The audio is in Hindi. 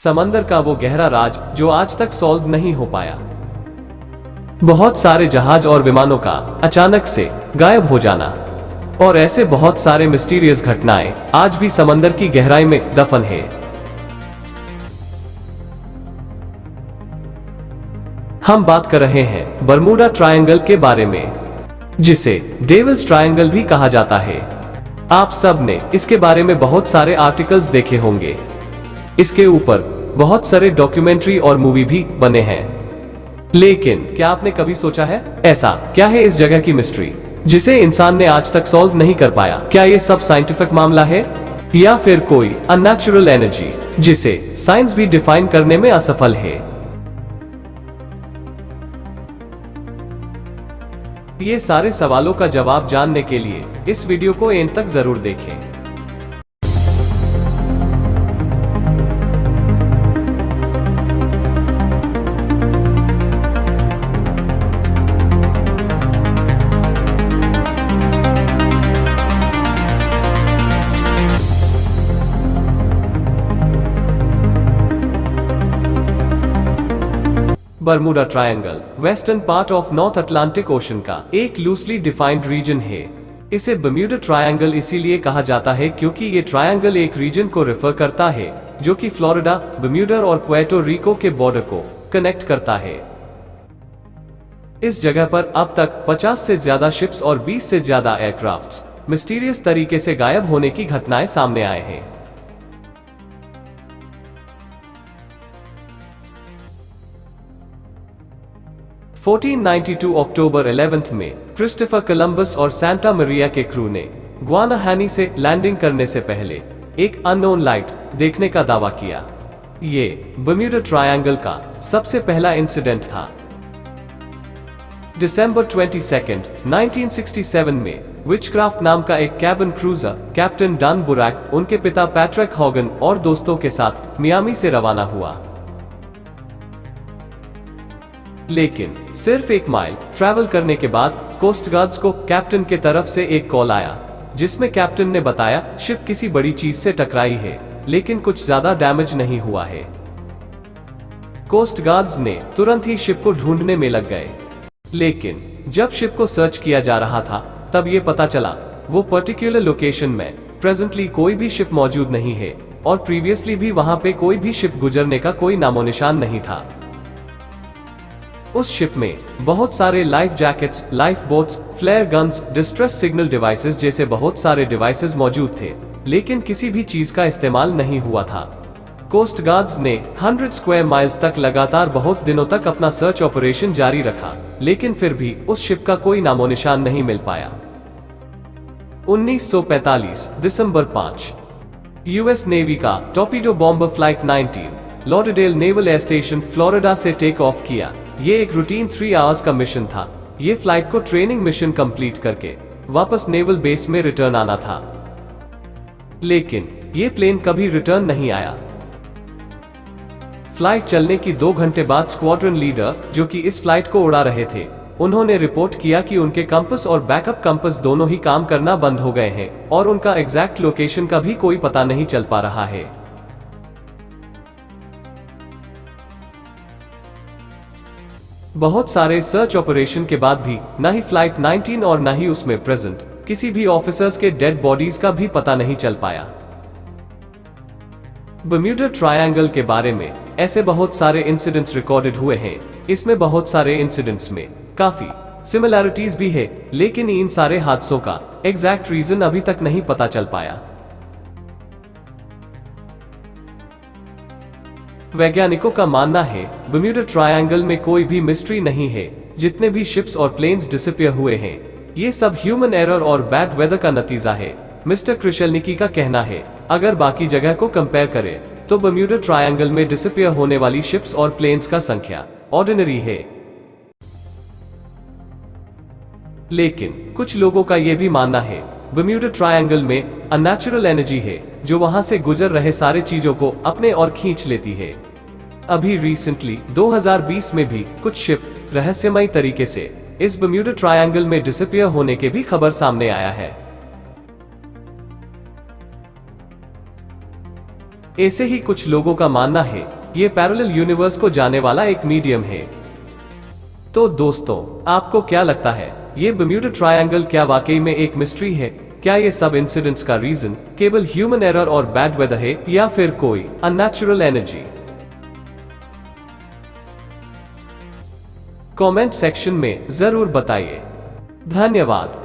समंदर का वो गहरा राज जो आज तक सॉल्व नहीं हो पाया। बहुत सारे जहाज और विमानों का अचानक से गायब हो जाना और ऐसे बहुत सारे मिस्टीरियस घटनाएं आज भी समंदर की गहराई में दफन है। हम बात कर रहे हैं बरमूडा ट्रायंगल के बारे में, जिसे डेविल्स ट्रायंगल भी कहा जाता है। आप सब ने इसके बारे में बहुत सारे आर्टिकल्स देखे होंगे। इसके ऊपर बहुत सारे डॉक्यूमेंट्री और मूवी भी बने हैं। लेकिन क्या आपने कभी सोचा है ऐसा क्या है इस जगह की मिस्ट्री जिसे इंसान ने आज तक सॉल्व नहीं कर पाया? क्या ये सब साइंटिफिक मामला है या फिर कोई अननेचुरल एनर्जी जिसे साइंस भी डिफाइन करने में असफल है? ये सारे सवालों का जवाब जानने के लिए इस वीडियो को एंड तक जरूर देखें। Bermuda triangle western part of north Atlantic ocean का एक लूजली डिफाइंड रीजन है। इसे बर्म्यूडा ट्रायंगल इसीलिए कहा जाता है क्योंकि ये ट्रायंगल एक रीजन को रेफर करता है जो कि फ्लोरिडा, बर्म्यूडा और पुएर्टो रिको के बॉर्डर को कनेक्ट करता है। इस जगह पर अब तक 50 से ज्यादा शिप्स और 20 से ज्यादा एयरक्राफ्ट्स मिस्टीरियस तरीके से गायब होने की घटनाएं सामने आए हैं। अक्टूबर 11 में क्रिस्टोफर कोलंबस और सांता मरिया के क्रू ने गुआनाहानी से लैंडिंग करने से पहले एक अननोन लाइट देखने का दावा किया। ये बर्म्यूडा ट्रायंगल का सबसे पहला इंसिडेंट था। दिसंबर 22, 1967 में विचक्राफ्ट नाम का एक कैबिन क्रूजर कैप्टन डन बुरैक उनके पिता पैट्रिक हॉगन और दोस्तों के साथ मियामी से रवाना हुआ। लेकिन सिर्फ 1 माइल ट्रैवल करने के बाद कोस्ट गार्ड्स को कैप्टन के तरफ से एक कॉल आया जिसमें कैप्टन ने बताया शिप किसी बड़ी चीज से टकराई है लेकिन कुछ ज्यादा डैमेज नहीं हुआ है। कोस्ट गार्ड्स ने तुरंत ही शिप को ढूंढने में लग गए, लेकिन जब शिप को सर्च किया जा रहा था तब ये पता चला वो पर्टिकुलर लोकेशन में प्रेजेंटली कोई भी शिप मौजूद नहीं है और प्रीवियसली भी वहां पे कोई भी शिप गुजरने का कोई नामो निशान नहीं था। उस शिप में बहुत सारे life jackets, life boats, flare guns, distress signal devices जैसे बहुत सारे डिवाइसेस मौजूद थे, लेकिन किसी भी चीज का इस्तेमाल नहीं हुआ था। कोस्ट गार्ड्स ने 100 स्क्वायर माइल्स तक लगातार बहुत दिनों तक अपना सर्च ऑपरेशन जारी रखा, लेकिन फिर भी उस शिप का कोई नामो निशान नहीं मिल पाया। 1945 दिसंबर 5 यूएस नेवी का torpedo bomber flight 19 Lauderdale naval air station Florida से टेक ऑफ किया। ये एक रूटीन 3 आवर्स का मिशन था। ये फ्लाइट को ट्रेनिंग मिशन कंप्लीट करके वापस नेवल बेस में रिटर्न आना था, लेकिन ये प्लेन कभी रिटर्न नहीं आया। फ्लाइट चलने की 2 घंटे बाद स्क्वाड्रन लीडर जो कि इस फ्लाइट को उड़ा रहे थे, उन्होंने रिपोर्ट किया कि उनके कंपास और बैकअप कंपास दोनों ही काम करना बंद हो गए हैं और उनका एग्जैक्ट लोकेशन का भी कोई पता नहीं चल पा रहा है। बहुत सारे सर्च ऑपरेशन के बाद भी न ही फ्लाइट 19 और न ही उसमें प्रेजेंट किसी भी ऑफिसर्स के डेड बॉडीज का भी पता नहीं चल पाया। बर्म्यूडा ट्रायंगल के बारे में ऐसे बहुत सारे इंसिडेंट्स रिकॉर्डेड हुए हैं। इसमें बहुत सारे इंसिडेंट्स में काफी सिमिलैरिटीज भी है, लेकिन इन सारे हादसों का एग्जैक्ट रीजन अभी तक नहीं पता चल पाया। वैज्ञानिकों का मानना है बर्म्यूडा ट्रायंगल में कोई भी मिस्ट्री नहीं है। जितने भी शिप्स और प्लेन्स डिसअपीयर हुए हैं ये सब ह्यूमन एरर और बैड वेदर का नतीजा है। मिस्टर क्रिशेल्निकी का कहना है अगर बाकी जगह को कंपेयर करें तो बर्म्यूडा ट्रायंगल में डिसअपीयर होने वाली शिप्स और प्लेन्स का संख्या ऑर्डिनरी है। लेकिन कुछ लोगों का यह भी मानना है बर्म्यूडा ट्रायंगल में अननेचुरल एनर्जी है जो वहां से गुजर रहे सारे चीजों को अपने और खींच लेती है। अभी रिसेंटली 2020 में भी कुछ शिप रहस्यमयी तरीके से इस बर्म्यूडा ट्रायंगल में डिसअपीयर होने के भी खबर सामने आया है। ऐसे ही कुछ लोगों का मानना है ये पैरेलल यूनिवर्स को जाने वाला एक मीडियम है। तो दोस्तों, आपको क्या लगता है, ये बर्म्यूडा ट्रायंगल क्या वाकई में एक मिस्ट्री है? क्या ये सब इंसिडेंट्स का रीजन केवल ह्यूमन एरर और बैड वेदर है या फिर कोई अननेचुरल एनर्जी? कमेंट सेक्शन में जरूर बताइए। धन्यवाद।